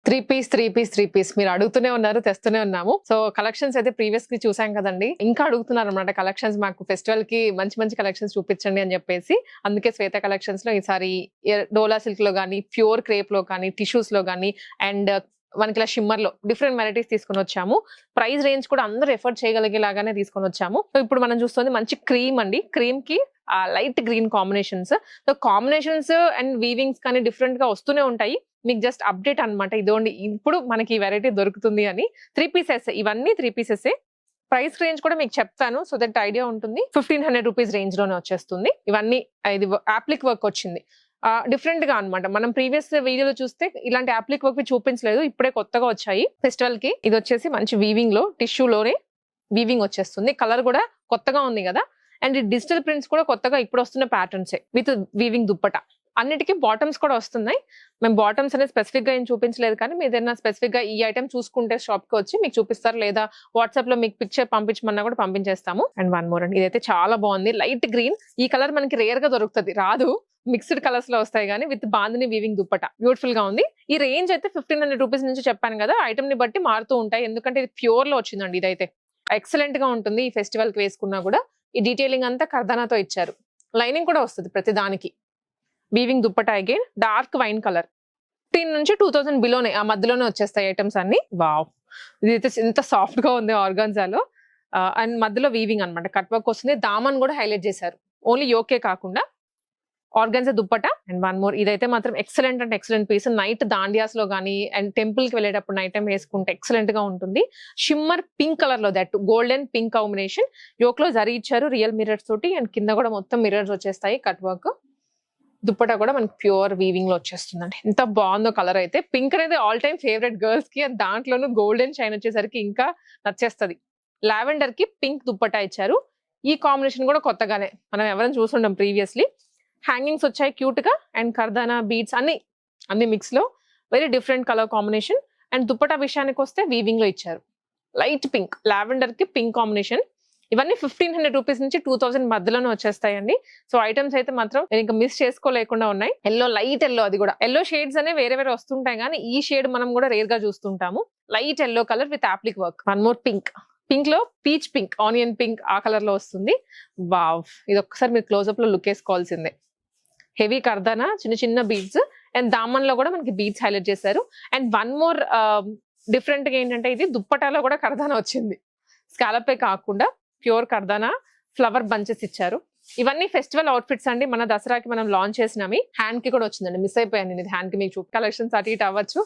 Three piece మీరు అడుగుతూనే ఉన్నారు, తెస్తూనే ఉన్నాము. సో కలెక్షన్స్ అయితే ప్రీవియస్ కి చూసాం కదండి, ఇంకా అడుగుతున్నారు అనమాట కలెక్షన్స్. మాకు ఫెస్టివల్ కి మంచి మంచి కలెక్షన్స్ చూపించండి అని చెప్పేసి, అందుకే శ్వేత కలెక్షన్స్ లో ఈసారి డోలా సిల్క్ లో గానీ, ప్యూర్ క్రేప్ లో కానీ, టిష్యూస్ లో గానీ, అండ్ మనకి ఇలా షిమ్మర్ లో డిఫరెంట్ వెరైటీస్ తీసుకొని వచ్చాము. ప్రైస్ రేంజ్ కూడా అందరూ ఎఫర్ట్ చేయగలిగేలాగానే తీసుకొని వచ్చాము. సో ఇప్పుడు మనం చూస్తుంది మంచి క్రీమ్ అండి. క్రీమ్ కి light green combinations. So combinations and weavings కానీ డిఫరెంట్ గా వస్తూనే ఉంటాయి. మీకు జస్ట్ అప్డేట్ అనమాట, ఇదోండి ఇప్పుడు మనకి ఈ వెరైటీ దొరుకుతుంది అని. 3 పీసెస్, ఇవన్నీ 3 పీసెస్. ప్రైస్ రేంజ్ కూడా మీకు చెప్తాను, సో దట్ ఐడియా ఉంటుంది. 1500 రూపీస్ రేంజ్ లోనే వచ్చేస్తుంది. ఇవన్నీ ఇది అప్లిక్ వర్క్ వచ్చింది, డిఫరెంట్ గా అనమాట. మనం ప్రీవియస్ వీడియోలో చూస్తే ఇలాంటి అప్లిక్ వర్క్ చూపించలేదు, ఇప్పుడే కొత్తగా వచ్చాయి ఫెస్టివల్ కి. ఇది వచ్చేసి మంచి వీవింగ్ లో, టిష్యూ లోనే వీవింగ్ వచ్చేస్తుంది. కలర్ కూడా కొత్తగా ఉంది కదా. అండ్ ఈ డిజిటల్ ప్రింట్స్ కూడా కొత్తగా ఇప్పుడు వస్తున్న ప్యాటర్న్స్ విత్ వీవింగ్ దుప్పట. అన్నిటికీ బాటమ్స్ కూడా వస్తున్నాయి. మేము బాటమ్స్ అనేది స్పెసిఫిక్ గా ఏం చూపించలేదు, కానీ మీరు ఏదైనా స్పెసిఫిక్ గా ఈ ఐటమ్ చూసుకుంటే షాప్ కి వచ్చి మీకు చూపిస్తారు, లేదా వాట్సాప్ లో మీకు పిక్చర్ పంపించమన్నా కూడా పంపించేస్తాము. అండ్ వన్ మోర్ అండి, ఇదైతే చాలా బాగుంది. లైట్ గ్రీన్, ఈ కలర్ మనకి రేర్ గా దొరుకుతుంది, రాదు. మిక్స్డ్ కలర్స్ లో వస్తాయి కానీ with bandhani weaving dupatta, beautiful గా ఉంది. ఈ రేంజ్ అయితే 1500 రూపీస్ నుంచి చెప్పాను కదా. ఐటమ్ ని బట్టి మారుతూ ఉంటాయి, ఎందుకంటే ఇది ప్యూర్ లో వచ్చిందండి. ఇదైతే ఎక్సలెంట్ గా ఉంటుంది, ఈ ఫెస్టివల్ కి వేసుకున్నా కూడా. ఈ డీటెయిలింగ్ అంతా కర్దానాతో ఇచ్చారు. లైనింగ్ కూడా వస్తుంది ప్రతి దానికి. Weaving dupatta again dark wine colour. 15 నుంచి 2000 బిలోనే, ఆ మధ్యలోనే వచ్చేస్తాయి ఐటమ్స్ అన్ని. వావ్, ఇదైతే ఎంత సాఫ్ట్ గా ఉంది ఆర్గాన్జాలో. అండ్ మధ్యలో వీవింగ్ అనమాట, కట్ వర్క్ వస్తుంది. దామన్ కూడా హైలైట్ చేశారు, ఓన్లీ యోకే కాకుండా organza dupatta. And one more, ఇదైతే మాత్రం ఎక్సలెంట్ అంటే ఎక్సలెంట్ పీస్. నైట్ దాండియాస్ లో గానీ అండ్ టెంపుల్ కి వెళ్ళేటప్పుడు నైట్ టైం వేసుకుంటే ఎక్సలెంట్ గా ఉంటుంది. షిమ్మర్ పింక్ కలర్ లో, that golden pink combination. Yoke లో జరీ ఇచ్చారు రియల్ మిర్రర్స్ తోటి, అండ్ కింద కూడా మొత్తం మిర్రర్స్ వచ్చేస్తాయి. కట్ వర్క్ దుప్పట కూడా మనకి ప్యూర్ వీవింగ్ లో వచ్చేస్తుందండి. ఎంత బాగుందో కలర్ అయితే. పింక్ అనేది ఆల్ టైమ్ ఫేవరెట్ గర్ల్స్ కి, అండ్ దాంట్లోనూ గోల్డెన్ షైన్ వచ్చేసరికి ఇంకా నచ్చేస్తుంది. లావెండర్ కి పింక్ దుప్పట ఇచ్చారు. ఈ కాంబినేషన్ కూడా కొత్తగానే మనం ఎవరైనా చూసుంటాం ప్రీవియస్లీ. హ్యాంగింగ్స్ వచ్చాయి క్యూట్ గా, అండ్ కర్దానా బీడ్స్ అన్ని మిక్స్ లో very different colour combination. And dupatta విషయానికి వస్తే వీవింగ్ లో ఇచ్చారు. లైట్ పింక్, లావెండర్ కి పింక్ కాంబినేషన్. ఇవన్నీ 1500 రూపీస్ నుంచి 2000 మధ్యలోనే వచ్చేస్తాయండి. సో ఐటమ్స్ అయితే మాత్రం ఇంకా మిస్ చేసుకోలేకుండా ఉన్నాయి. ఎల్లో, లైట్ ఎల్లో, అది కూడా ఎల్లో షేడ్స్ అనే వేరే వేరే వస్తుంటాయి, కానీ ఈ షేడ్ మనం కూడా రేర్ గా చూస్తుంటాము. Light yellow colour with applique work. One more pink, pink లో పీచ్ పింక్, ఆనియన్ పింక్, ఆ కలర్ లో వస్తుంది. వావ్, ఇది ఒక్కసారి మీరు క్లోజ్అప్ లో లుక్ వేసుకోవాల్సిందే. హెవీ కర్దానా, చిన్న చిన్న బీడ్స్, అండ్ దామన్ లో కూడా మనకి బీడ్స్ హైలైట్ చేశారు. అండ్ వన్ మోర్ డిఫరెంట్ గా ఏంటంటే, ఇది దుప్పటాలో కూడా కర్దానా వచ్చింది. స్కాలపే కాకుండా ప్యూర్ కర్దానా ఫ్లవర్ బంచెస్ ఇచ్చారు. ఇవన్నీ ఫెస్టివల్ అవుట్ఫిట్స్ అండి. మన దసరాకి మనం లాంచ్ చేసినవి. హ్యాండ్ కి కూడా వచ్చిందండి, మిస్ అయిపోయాను నేను. హ్యాండ్ కి మీకు కలెక్షన్స్ అటు ఇటు అవ్వచ్చు.